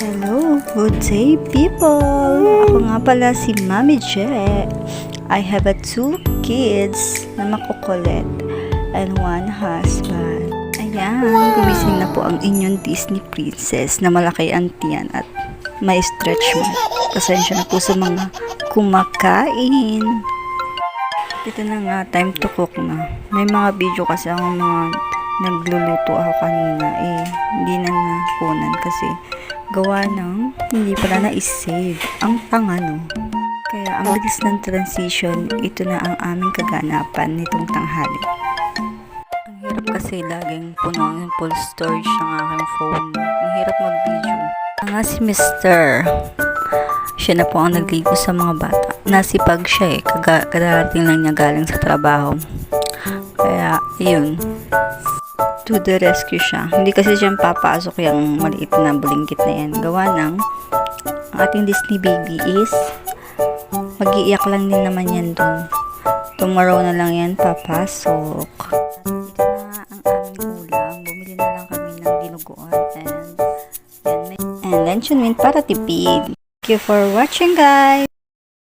Hello, good day people! Ako nga pala si Mami Je. I have two kids na makukulit and one husband. Ayan, gumising na po ang inyong Disney princess na malaki ang tiyan at may stretch mo. Pasensya na po sa mga kumakain. Ito na nga, time to cook na. May mga video kasi ako mga nagluluto ako kanina hindi na nakunan kasi gawa ng hindi pala na-save ang pangano. Kaya ang bilis ng transition, ito na ang aming kaganapan nitong tanghali. Ang hirap kasi laging puno ang full storage ng aking phone. Ang hirap mag-video. Nga si Mr. Siya na po ang nagligo sa mga bata. Nasipag siya kadarating lang niya galing sa trabaho. Kaya, yun. To the rescue siya. Hindi kasi siya papasok yung maliit na bulinggit na yan. Gawa ng ang ating Disney baby is mag-iiyak lang din naman yan dun. Tomorrow na lang yan papasok. Ito na ang aming ulam. Bumili na lang kami ng dinuguan and luncheon meat para tipid. Thank you for watching, guys!